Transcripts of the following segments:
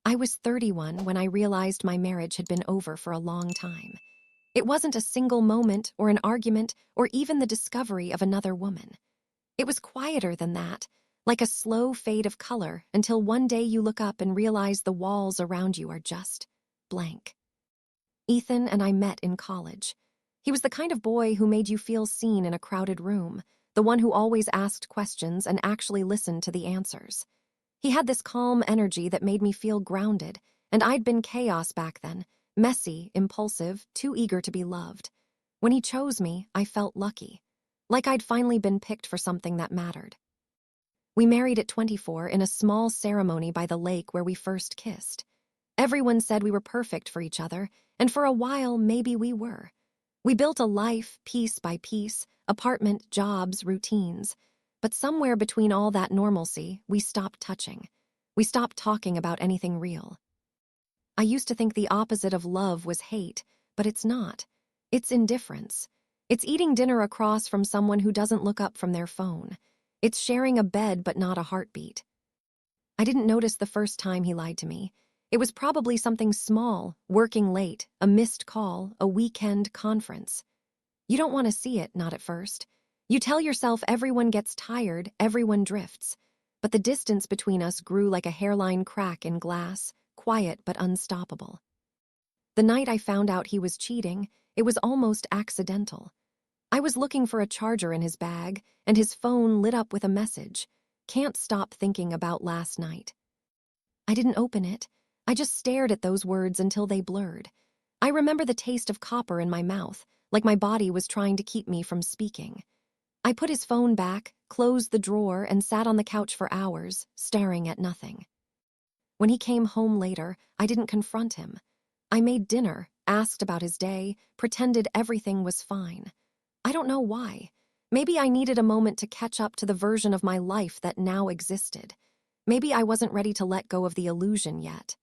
I was 31 when I realized my marriage had been over for a long time. It wasn't a single moment or an argument or even the discovery of another woman. It was quieter than that, like a slow fade of color until one day you look up and realize the walls around you are just blank. Ethan and I met in college. He was the kind of boy who made you feel seen in a crowded room, the one who always asked questions and actually listened to the answers. He had this calm energy that made me feel grounded, and I'd been chaos back then, messy, impulsive, too eager to be loved. When he chose me, I felt lucky, like I'd finally been picked for something that mattered. We married at 24 in a small ceremony by the lake where we first kissed. Everyone said we were perfect for each other, and for a while, maybe we were. We built a life, piece by piece, apartment, jobs, routines. But somewhere between all that normalcy, we stopped touching. We stopped talking about anything real. I used to think the opposite of love was hate, but it's not. It's indifference. It's eating dinner across from someone who doesn't look up from their phone. It's sharing a bed but not a heartbeat. I didn't notice the first time he lied to me. It was probably something small, working late, a missed call, a weekend conference. You don't want to see it, not at first. You tell yourself everyone gets tired, everyone drifts. But the distance between us grew like a hairline crack in glass, quiet but unstoppable. The night I found out he was cheating, it was almost accidental. I was looking for a charger in his bag, and his phone lit up with a message. Can't stop thinking about last night. I didn't open it. I just stared at those words until they blurred. I remember the taste of copper in my mouth, like my body was trying to keep me from speaking. I put his phone back, closed the drawer, and sat on the couch for hours, staring at nothing. When he came home later, I didn't confront him. I made dinner, asked about his day, pretended everything was fine. I don't know why. Maybe I needed a moment to catch up to the version of my life that now existed. Maybe I wasn't ready to let go of the illusion yet.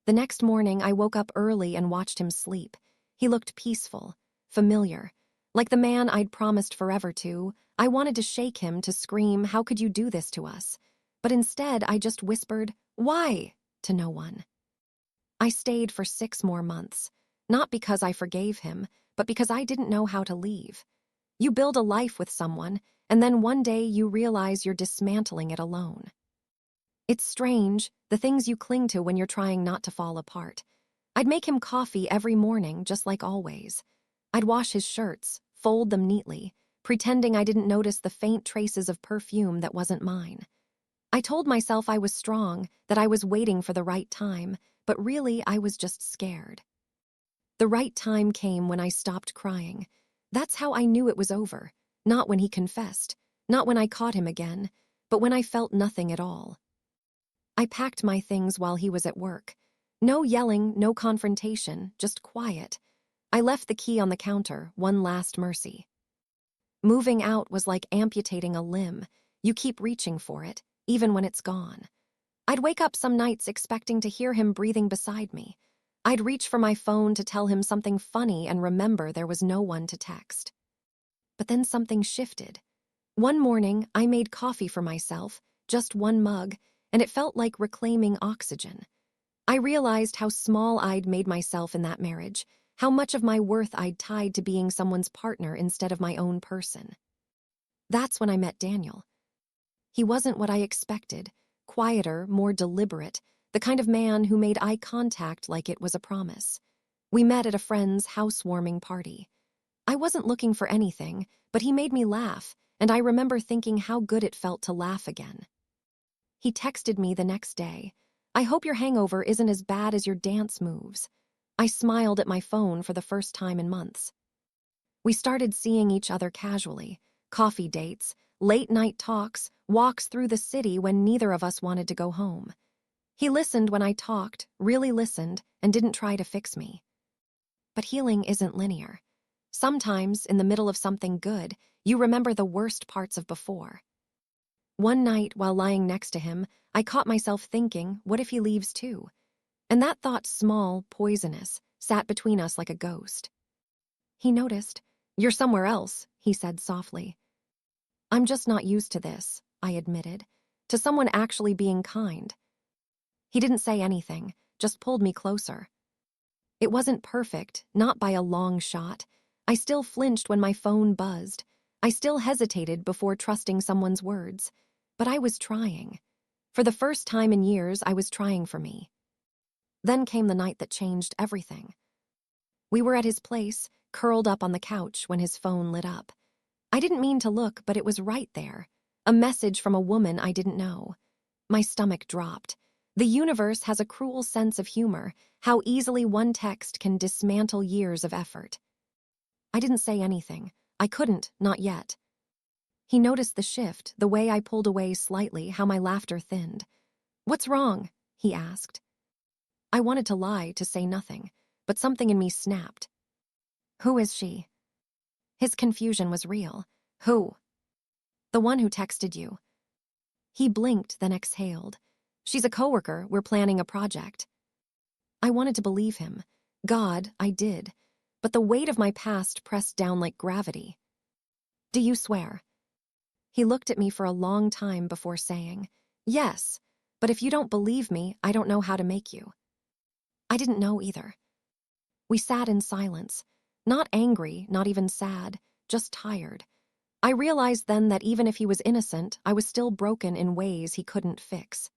The next morning, I woke up early and watched him sleep. He looked peaceful, familiar. Like the man I'd promised forever to. I wanted to shake him, to scream, "How could you do this to us?" But instead, I just whispered, "Why?" to no one. I stayed for 6 more months, not because I forgave him, but because I didn't know how to leave. You build a life with someone, and then one day you realize you're dismantling it alone. It's strange, the things you cling to when you're trying not to fall apart. I'd make him coffee every morning, just like always. I'd wash his shirts, fold them neatly, pretending I didn't notice the faint traces of perfume that wasn't mine. I told myself I was strong, that I was waiting for the right time, but really I was just scared. The right time came when I stopped crying. That's how I knew it was over. Not when he confessed, not when I caught him again, but when I felt nothing at all. I packed my things while he was at work. No yelling, no confrontation, just quiet. I left the key on the counter, one last mercy. Moving out was like amputating a limb. You keep reaching for it, even when it's gone. I'd wake up some nights expecting to hear him breathing beside me. I'd reach for my phone to tell him something funny and remember there was no one to text. But then something shifted. One morning, I made coffee for myself, just one mug, and it felt like reclaiming oxygen. I realized how small I'd made myself in that marriage, how much of my worth I'd tied to being someone's partner instead of my own person. That's when I met Daniel. He wasn't what I expected, quieter, more deliberate, the kind of man who made eye contact like it was a promise. We met at a friend's housewarming party. I wasn't looking for anything, but he made me laugh, and I remember thinking how good it felt to laugh again. He texted me the next day, "I hope your hangover isn't as bad as your dance moves." I smiled at my phone for the first time in months. We started seeing each other casually, coffee dates, late-night talks, walks through the city when neither of us wanted to go home. He listened when I talked, really listened, and didn't try to fix me. But healing isn't linear. Sometimes, in the middle of something good, you remember the worst parts of before. One night, while lying next to him, I caught myself thinking, what if he leaves too? And that thought, small, poisonous, sat between us like a ghost. He noticed. "You're somewhere else," he said softly. "I'm just not used to this," I admitted, to someone actually being kind. He didn't say anything, just pulled me closer. It wasn't perfect, not by a long shot. I still flinched when my phone buzzed. I still hesitated before trusting someone's words. But I was trying. For the first time in years, I was trying for me. Then came the night that changed everything. We were at his place, curled up on the couch when his phone lit up. I didn't mean to look, but it was right there. A message from a woman I didn't know. My stomach dropped. The universe has a cruel sense of humor, how easily one text can dismantle years of effort. I didn't say anything. I couldn't, not yet. He noticed the shift, the way I pulled away slightly, how my laughter thinned. "What's wrong?" he asked. I wanted to lie, to say nothing, but something in me snapped. "Who is she?" His confusion was real. "Who?" "The one who texted you." He blinked, then exhaled. "She's a coworker. We're planning a project." I wanted to believe him. God, I did. But the weight of my past pressed down like gravity. "Do you swear?" He looked at me for a long time before saying, "Yes, but if you don't believe me, I don't know how to make you." I didn't know either. We sat in silence, not angry, not even sad, just tired. I realized then that even if he was innocent, I was still broken in ways he couldn't fix.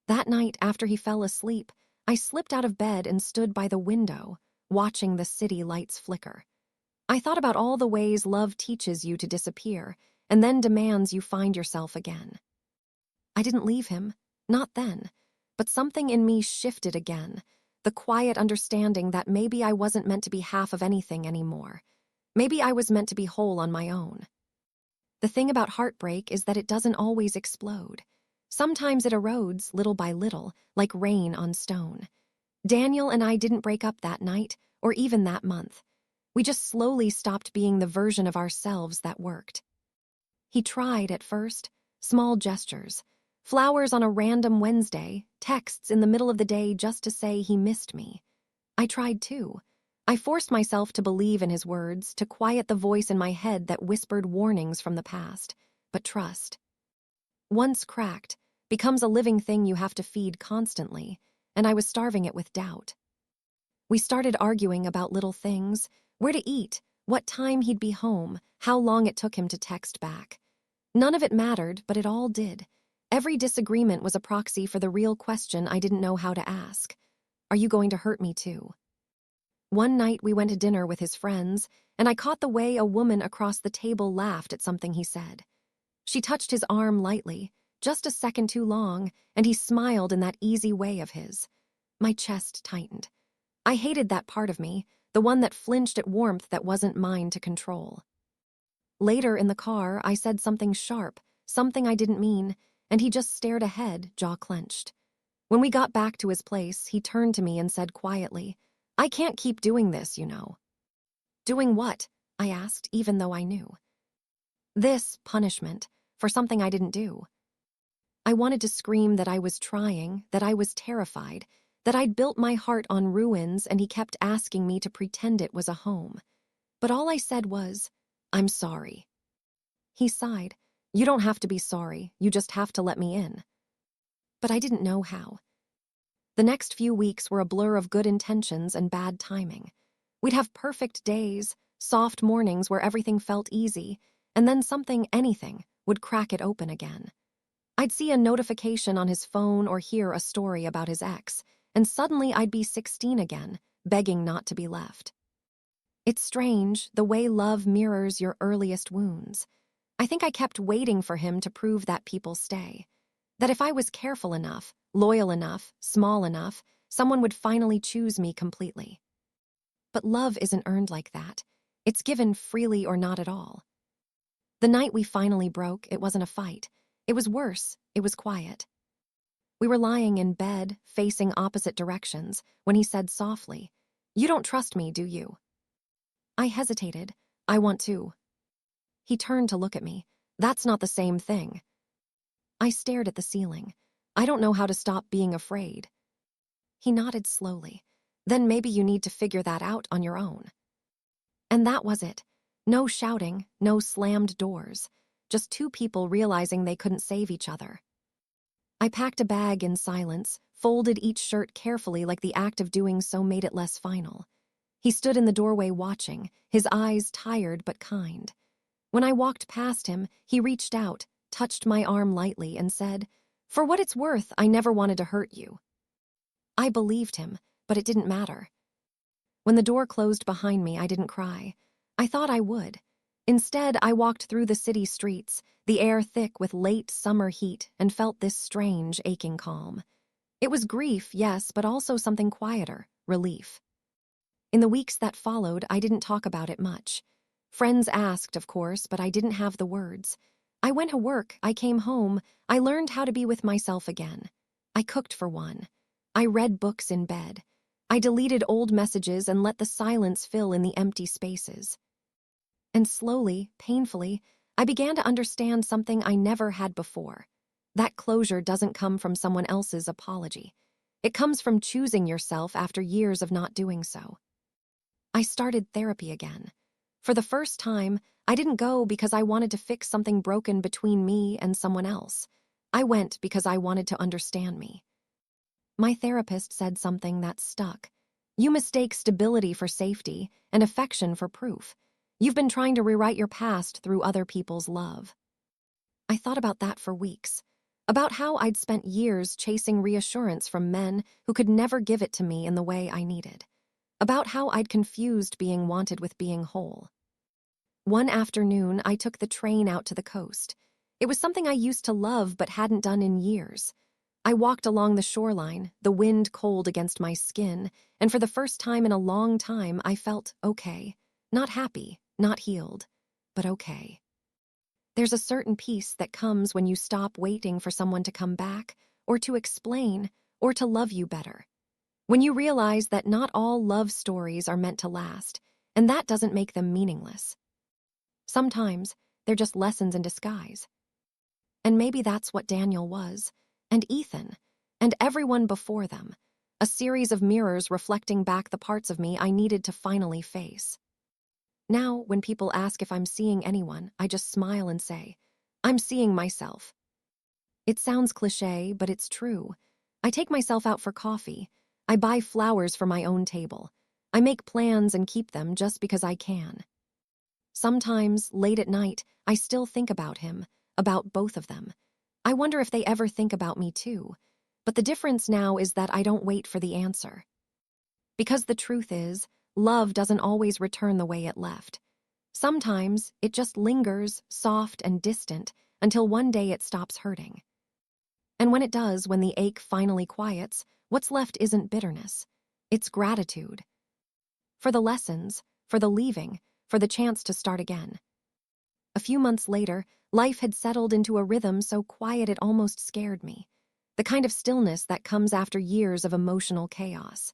That night, after he fell asleep, I slipped out of bed and stood by the window, watching the city lights flicker. I thought about all the ways love teaches you to disappear, and then demands you find yourself again. I didn't leave him, not then, but something in me shifted again, the quiet understanding that maybe I wasn't meant to be half of anything anymore. Maybe I was meant to be whole on my own. The thing about heartbreak is that it doesn't always explode. Sometimes it erodes little by little, like rain on stone. Daniel and I didn't break up that night, or even that month. We just slowly stopped being the version of ourselves that worked. He tried at first, small gestures, flowers on a random Wednesday, texts in the middle of the day just to say he missed me. I tried too. I forced myself to believe in his words, to quiet the voice in my head that whispered warnings from the past. But trust, once cracked, becomes a living thing you have to feed constantly, and I was starving it with doubt. We started arguing about little things, where to eat, what time he'd be home, how long it took him to text back. None of it mattered, but it all did. Every disagreement was a proxy for the real question I didn't know how to ask. Are you going to hurt me too? One night we went to dinner with his friends, and I caught the way a woman across the table laughed at something he said. She touched his arm lightly, just a second too long, and he smiled in that easy way of his. My chest tightened. I hated that part of me, the one that flinched at warmth that wasn't mine to control. Later in the car, I said something sharp, something I didn't mean, and he just stared ahead, jaw clenched. When we got back to his place, he turned to me and said quietly, "I can't keep doing this, you know." "Doing what?" I asked, even though I knew. "This punishment, for something I didn't do." I wanted to scream that I was trying, that I was terrified, that I'd built my heart on ruins and he kept asking me to pretend it was a home. But all I said was, "I'm sorry." He sighed. "You don't have to be sorry, you just have to let me in." But I didn't know how. The next few weeks were a blur of good intentions and bad timing. We'd have perfect days, soft mornings where everything felt easy, and then something, anything, would crack it open again. I'd see a notification on his phone or hear a story about his ex, and suddenly I'd be 16 again, begging not to be left. It's strange, the way love mirrors your earliest wounds. I think I kept waiting for him to prove that people stay. That if I was careful enough, loyal enough, small enough, someone would finally choose me completely. But love isn't earned like that. It's given freely or not at all. The night we finally broke, it wasn't a fight. It was worse, it was quiet. We were lying in bed, facing opposite directions, when he said softly, "You don't trust me, do you?" I hesitated. "I want to." He turned to look at me. "That's not the same thing." I stared at the ceiling. "I don't know how to stop being afraid." He nodded slowly. "Then maybe you need to figure that out on your own." And that was it. No shouting, no slammed doors. Just two people realizing they couldn't save each other. I packed a bag in silence, folded each shirt carefully like the act of doing so made it less final. He stood in the doorway watching, his eyes tired but kind. When I walked past him, he reached out, touched my arm lightly, and said, "For what it's worth, I never wanted to hurt you." I believed him, but it didn't matter. When the door closed behind me, I didn't cry. I thought I would. Instead, I walked through the city streets, the air thick with late summer heat, and felt this strange, aching calm. It was grief, yes, but also something quieter, relief. In the weeks that followed, I didn't talk about it much. Friends asked, of course, but I didn't have the words. I went to work, I came home, I learned how to be with myself again. I cooked for one. I read books in bed. I deleted old messages and let the silence fill in the empty spaces. And slowly, painfully, I began to understand something I never had before. That closure doesn't come from someone else's apology. It comes from choosing yourself after years of not doing so. I started therapy again. For the first time, I didn't go because I wanted to fix something broken between me and someone else. I went because I wanted to understand me. My therapist said something that stuck. "You mistake stability for safety and affection for proof. You've been trying to rewrite your past through other people's love." I thought about that for weeks, about how I'd spent years chasing reassurance from men who could never give it to me in the way I needed, about how I'd confused being wanted with being whole. One afternoon, I took the train out to the coast. It was something I used to love but hadn't done in years. I walked along the shoreline, the wind cold against my skin, and for the first time in a long time, I felt okay. Not happy, not healed, but okay. There's a certain peace that comes when you stop waiting for someone to come back, or to explain, or to love you better. When you realize that not all love stories are meant to last, and that doesn't make them meaningless. Sometimes, they're just lessons in disguise. And maybe that's what Daniel was, and Ethan, and everyone before them, a series of mirrors reflecting back the parts of me I needed to finally face. Now, when people ask if I'm seeing anyone, I just smile and say, "I'm seeing myself." It sounds cliché, but it's true. I take myself out for coffee. I buy flowers for my own table. I make plans and keep them just because I can. Sometimes, late at night, I still think about him, about both of them. I wonder if they ever think about me too. But the difference now is that I don't wait for the answer. Because the truth is, love doesn't always return the way it left. Sometimes, it just lingers, soft and distant, until one day it stops hurting. And when it does, when the ache finally quiets, what's left isn't bitterness. It's gratitude. For the lessons, for the leaving, for the chance to start again. A few months later, life had settled into a rhythm so quiet it almost scared me. The kind of stillness that comes after years of emotional chaos.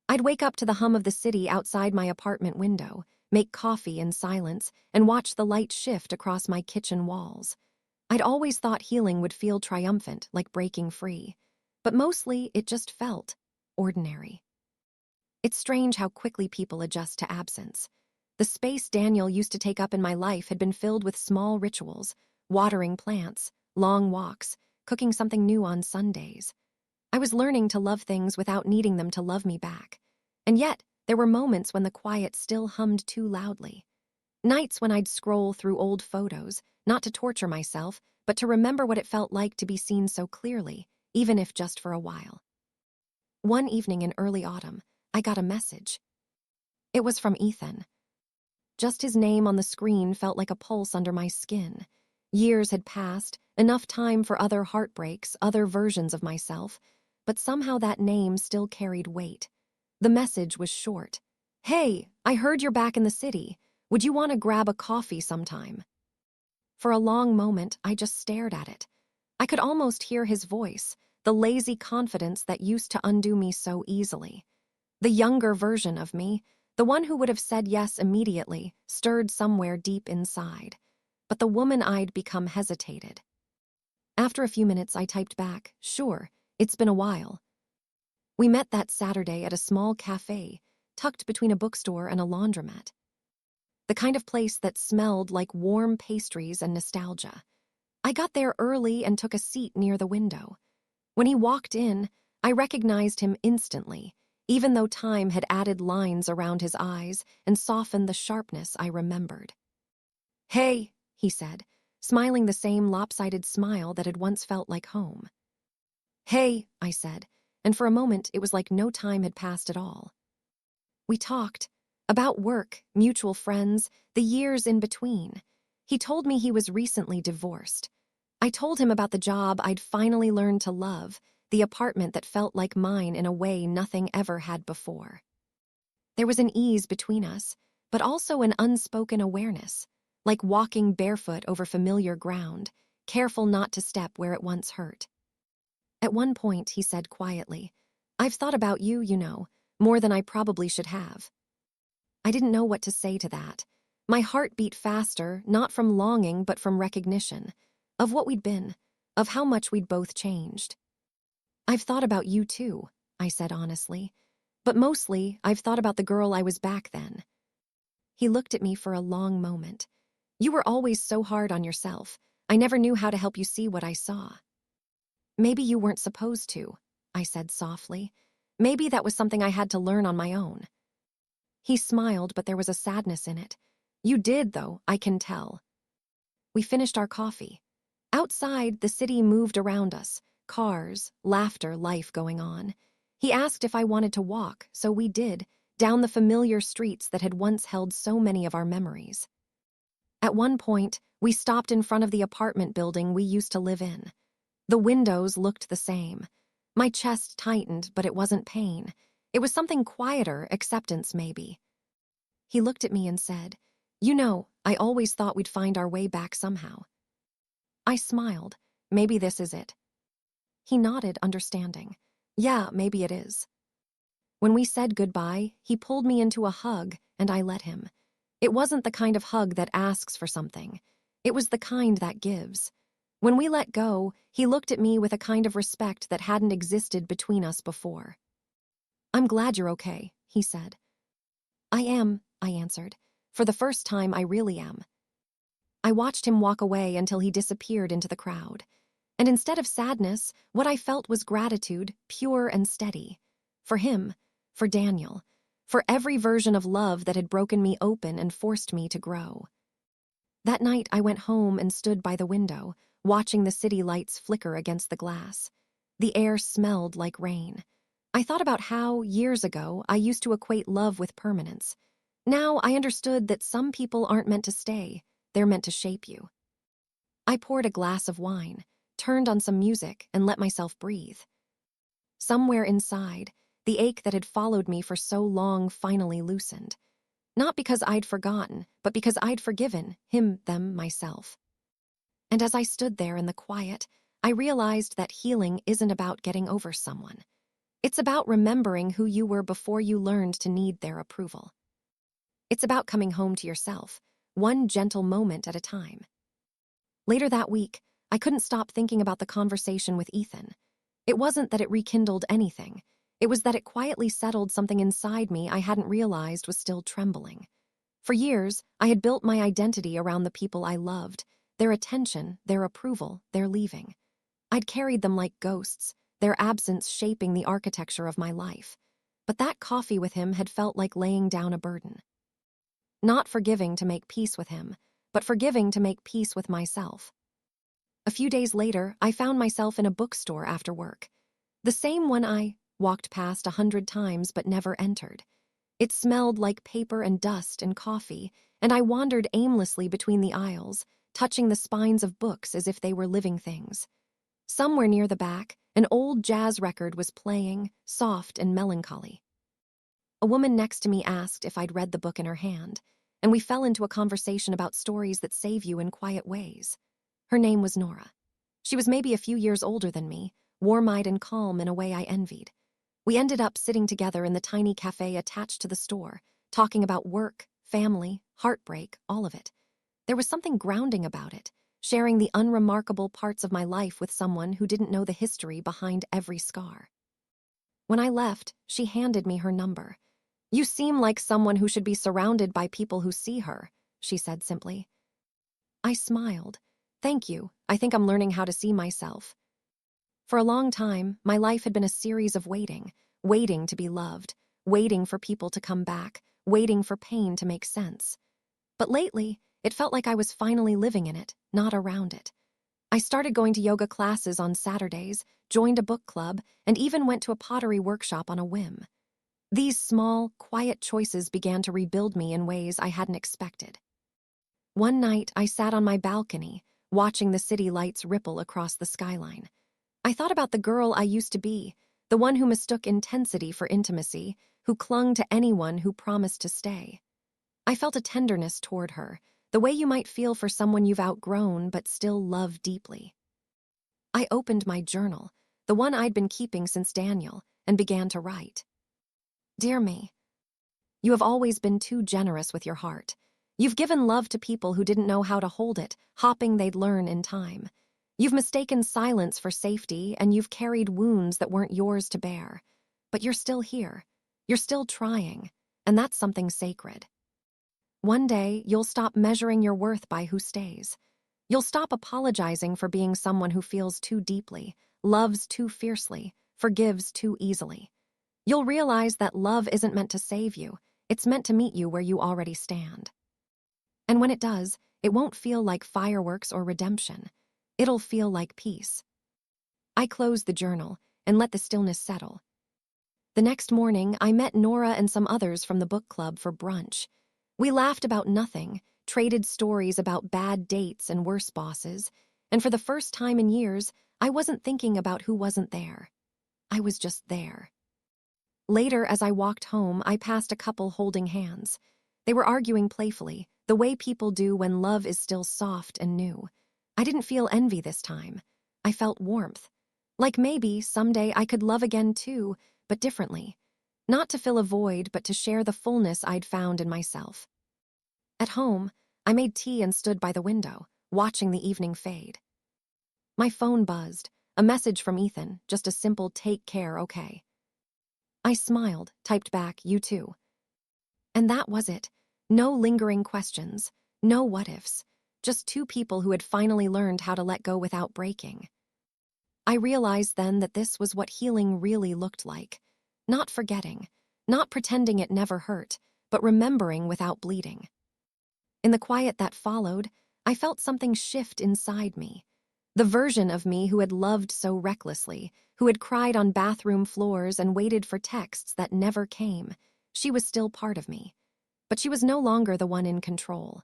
I'd wake up to the hum of the city outside my apartment window, make coffee in silence, and watch the light shift across my kitchen walls. I'd always thought healing would feel triumphant, like breaking free. But mostly, it just felt ordinary. It's strange how quickly people adjust to absence. The space Daniel used to take up in my life had been filled with small rituals, watering plants, long walks, cooking something new on Sundays. I was learning to love things without needing them to love me back. And yet, there were moments when the quiet still hummed too loudly. Nights when I'd scroll through old photos, not to torture myself, but to remember what it felt like to be seen so clearly, even if just for a while. One evening in early autumn, I got a message. It was from Ethan. Just his name on the screen felt like a pulse under my skin. Years had passed, enough time for other heartbreaks, other versions of myself, but somehow that name still carried weight. The message was short. "Hey, I heard you're back in the city. Would you want to grab a coffee sometime?" For a long moment, I just stared at it. I could almost hear his voice, the lazy confidence that used to undo me so easily. The younger version of me, the one who would have said yes immediately, stirred somewhere deep inside. But the woman I'd become hesitated. After a few minutes, I typed back, "Sure, it's been a while." We met that Saturday at a small cafe, tucked between a bookstore and a laundromat. The kind of place that smelled like warm pastries and nostalgia. I got there early and took a seat near the window. When he walked in, I recognized him instantly, even though time had added lines around his eyes and softened the sharpness I remembered. "Hey," he said, smiling the same lopsided smile that had once felt like home. "Hey," I said, and for a moment it was like no time had passed at all. We talked about work, mutual friends, the years in between. He told me he was recently divorced. I told him about the job I'd finally learned to love, the apartment that felt like mine in a way nothing ever had before. There was an ease between us, but also an unspoken awareness, like walking barefoot over familiar ground, careful not to step where it once hurt. At one point, he said quietly, "I've thought about you, more than I probably should have." I didn't know what to say to that. My heart beat faster, not from longing but from recognition, of what we'd been, of how much we'd both changed. "I've thought about you too," I said honestly. "But mostly, I've thought about the girl I was back then." He looked at me for a long moment. "You were always so hard on yourself. I never knew how to help you see what I saw." "Maybe you weren't supposed to," I said softly. "Maybe that was something I had to learn on my own." He smiled, but there was a sadness in it. "You did, though, I can tell." We finished our coffee. Outside, the city moved around us, cars, laughter, life going on. He asked if I wanted to walk, so we did, down the familiar streets that had once held so many of our memories. At one point, we stopped in front of the apartment building we used to live in. The windows looked the same. My chest tightened, but it wasn't pain. It was something quieter, acceptance maybe. He looked at me and said, "I always thought we'd find our way back somehow." I smiled. "Maybe this is it." He nodded, understanding. "Yeah, maybe it is." When we said goodbye, he pulled me into a hug, and I let him. It wasn't the kind of hug that asks for something. It was the kind that gives. When we let go, he looked at me with a kind of respect that hadn't existed between us before. "I'm glad you're okay," he said. "I am," I answered. "For the first time, I really am." I watched him walk away until he disappeared into the crowd. And instead of sadness, what I felt was gratitude, pure and steady. For him, for Daniel, for every version of love that had broken me open and forced me to grow. That night, I went home and stood by the window, watching the city lights flicker against the glass. The air smelled like rain. I thought about how, years ago, I used to equate love with permanence. Now I understood that some people aren't meant to stay, they're meant to shape you. I poured a glass of wine, turned on some music, and let myself breathe. Somewhere inside, the ache that had followed me for so long finally loosened. Not because I'd forgotten, but because I'd forgiven him, them, myself. And as I stood there in the quiet, I realized that healing isn't about getting over someone. It's about remembering who you were before you learned to need their approval. It's about coming home to yourself, one gentle moment at a time. Later that week, I couldn't stop thinking about the conversation with Ethan. It wasn't that it rekindled anything. It was that it quietly settled something inside me I hadn't realized was still trembling. For years, I had built my identity around the people I loved, their attention, their approval, their leaving. I'd carried them like ghosts, their absence shaping the architecture of my life. But that coffee with him had felt like laying down a burden. Not forgiving to make peace with him, but forgiving to make peace with myself. A few days later, I found myself in a bookstore after work. The same one I walked past 100 times but never entered. It smelled like paper and dust and coffee, and I wandered aimlessly between the aisles, touching the spines of books as if they were living things. Somewhere near the back, an old jazz record was playing, soft and melancholy. A woman next to me asked if I'd read the book in her hand, and we fell into a conversation about stories that save you in quiet ways. Her name was Nora. She was maybe a few years older than me, warm-eyed and calm in a way I envied. We ended up sitting together in the tiny cafe attached to the store, talking about work, family, heartbreak, all of it. There was something grounding about it, sharing the unremarkable parts of my life with someone who didn't know the history behind every scar. When I left, she handed me her number. "You seem like someone who should be surrounded by people who see her," she said simply. I smiled. "Thank you. I think I'm learning how to see myself." For a long time, my life had been a series of waiting to be loved, waiting for people to come back, waiting for pain to make sense. But lately, it felt like I was finally living in it, not around it. I started going to yoga classes on Saturdays, joined a book club, and even went to a pottery workshop on a whim. These small, quiet choices began to rebuild me in ways I hadn't expected. One night, I sat on my balcony, watching the city lights ripple across the skyline. I thought about the girl I used to be, the one who mistook intensity for intimacy, who clung to anyone who promised to stay. I felt a tenderness toward her, the way you might feel for someone you've outgrown but still love deeply. I opened my journal, the one I'd been keeping since Daniel, and began to write. Dear me, you have always been too generous with your heart. You've given love to people who didn't know how to hold it, hoping they'd learn in time. You've mistaken silence for safety, and you've carried wounds that weren't yours to bear. But you're still here. You're still trying, and that's something sacred. One day, you'll stop measuring your worth by who stays. You'll stop apologizing for being someone who feels too deeply, loves too fiercely, forgives too easily. You'll realize that love isn't meant to save you, it's meant to meet you where you already stand. And when it does, it won't feel like fireworks or redemption. It'll feel like peace. I closed the journal and let the stillness settle. The next morning, I met Nora and some others from the book club for brunch. We laughed about nothing, traded stories about bad dates and worse bosses, and for the first time in years, I wasn't thinking about who wasn't there. I was just there. Later, as I walked home, I passed a couple holding hands. They were arguing playfully, the way people do when love is still soft and new. I didn't feel envy this time. I felt warmth. Like maybe someday I could love again too, but differently. Not to fill a void, but to share the fullness I'd found in myself. At home, I made tea and stood by the window, watching the evening fade. My phone buzzed, a message from Ethan, just a simple "take care, okay." I smiled, typed back, "You too." And that was it. No lingering questions, no what-ifs, just two people who had finally learned how to let go without breaking. I realized then that this was what healing really looked like. Not forgetting, not pretending it never hurt, but remembering without bleeding. In the quiet that followed, I felt something shift inside me. The version of me who had loved so recklessly, who had cried on bathroom floors and waited for texts that never came, she was still part of me. But she was no longer the one in control.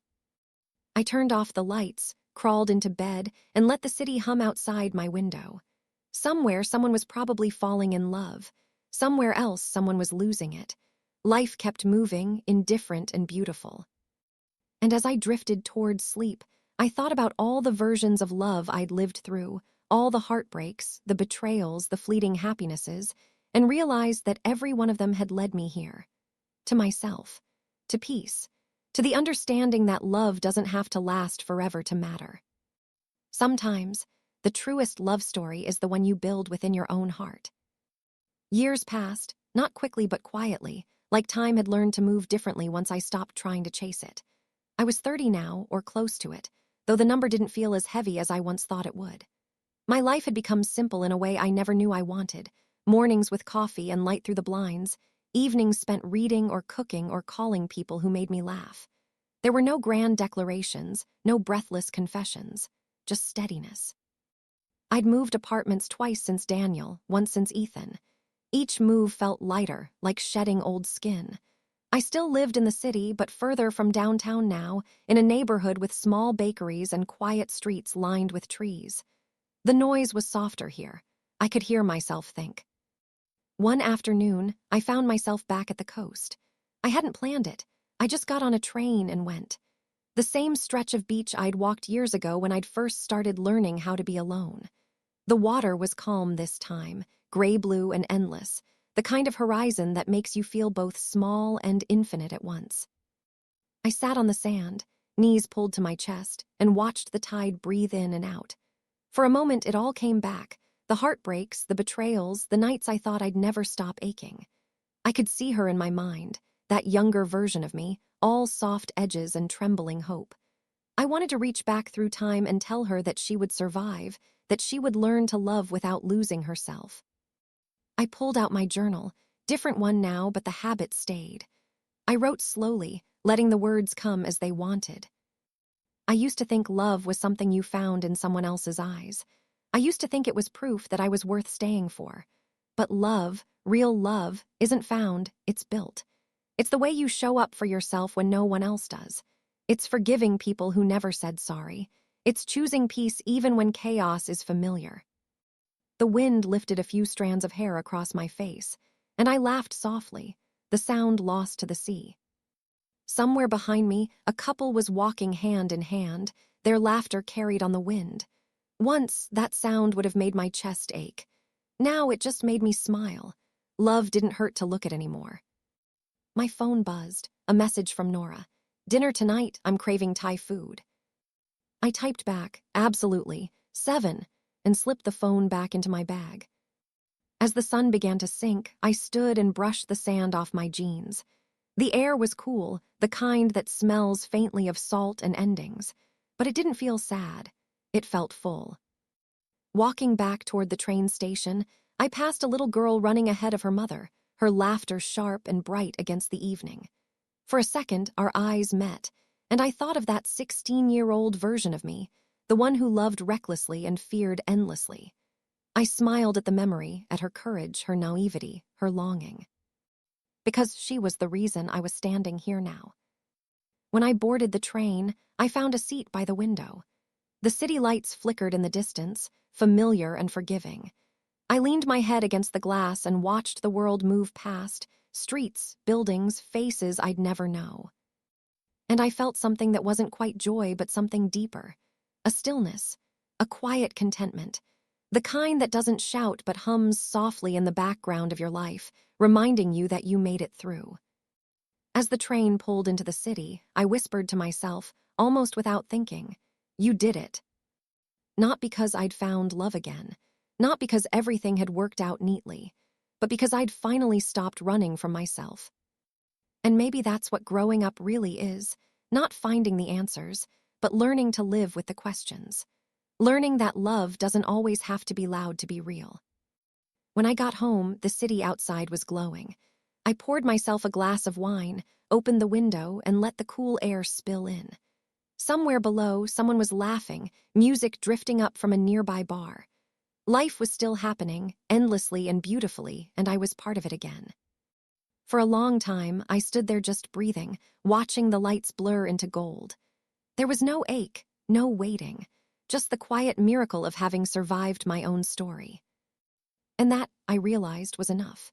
I turned off the lights, crawled into bed, and let the city hum outside my window. Somewhere, someone was probably falling in love. Somewhere else, someone was losing it. Life kept moving, indifferent and beautiful. And as I drifted towards sleep, I thought about all the versions of love I'd lived through, all the heartbreaks, the betrayals, the fleeting happinesses, and realized that every one of them had led me here. To myself, to peace, to the understanding that love doesn't have to last forever to matter. Sometimes, the truest love story is the one you build within your own heart. Years passed, not quickly but quietly, like time had learned to move differently once I stopped trying to chase it. I was 30 now, or close to it, though the number didn't feel as heavy as I once thought it would. My life had become simple in a way I never knew I wanted. Mornings with coffee and light through the blinds, evenings spent reading or cooking or calling people who made me laugh. There were no grand declarations, no breathless confessions, just steadiness. I'd moved apartments twice since Daniel, once since Ethan. Each move felt lighter, like shedding old skin. I still lived in the city, but further from downtown now, in a neighborhood with small bakeries and quiet streets lined with trees. The noise was softer here. I could hear myself think. One afternoon, I found myself back at the coast. I hadn't planned it. I just got on a train and went. The same stretch of beach I'd walked years ago when I'd first started learning how to be alone. The water was calm this time, gray-blue and endless, the kind of horizon that makes you feel both small and infinite at once. I sat on the sand, knees pulled to my chest, and watched the tide breathe in and out. For a moment, it all came back, the heartbreaks, the betrayals, the nights I thought I'd never stop aching. I could see her in my mind, that younger version of me, all soft edges and trembling hope. I wanted to reach back through time and tell her that she would survive, that she would learn to love without losing herself. I pulled out my journal, different one now, but the habit stayed. I wrote slowly, letting the words come as they wanted. I used to think love was something you found in someone else's eyes. I used to think it was proof that I was worth staying for. But love, real love, isn't found, it's built. It's the way you show up for yourself when no one else does. It's forgiving people who never said sorry. It's choosing peace even when chaos is familiar. The wind lifted a few strands of hair across my face, and I laughed softly, the sound lost to the sea. Somewhere behind me, a couple was walking hand in hand, their laughter carried on the wind. Once, that sound would have made my chest ache. Now it just made me smile. Love didn't hurt to look at anymore. My phone buzzed, a message from Nora. "Dinner tonight, I'm craving Thai food." I typed back, "Absolutely, 7, and slipped the phone back into my bag. As the sun began to sink, I stood and brushed the sand off my jeans. The air was cool, the kind that smells faintly of salt and endings, but it didn't feel sad. It felt full. Walking back toward the train station, I passed a little girl running ahead of her mother, her laughter sharp and bright against the evening. For a second, our eyes met, and I thought of that 16-year-old version of me, the one who loved recklessly and feared endlessly. I smiled at the memory, at her courage, her naivety, her longing. Because she was the reason I was standing here now. When I boarded the train, I found a seat by the window. The city lights flickered in the distance, familiar and forgiving. I leaned my head against the glass and watched the world move past, streets, buildings, faces I'd never know. And I felt something that wasn't quite joy, but something deeper. A stillness, a quiet contentment, the kind that doesn't shout but hums softly in the background of your life, reminding you that you made it through. As the train pulled into the city, I whispered to myself, almost without thinking, "You did it." Not because I'd found love again, not because everything had worked out neatly, but because I'd finally stopped running from myself. And maybe that's what growing up really is, not finding the answers, but learning to live with the questions. Learning that love doesn't always have to be loud to be real. When I got home, the city outside was glowing. I poured myself a glass of wine, opened the window, and let the cool air spill in. Somewhere below, someone was laughing, music drifting up from a nearby bar. Life was still happening, endlessly and beautifully, and I was part of it again. For a long time, I stood there just breathing, watching the lights blur into gold. There was no ache, no waiting, just the quiet miracle of having survived my own story. And that, I realized, was enough.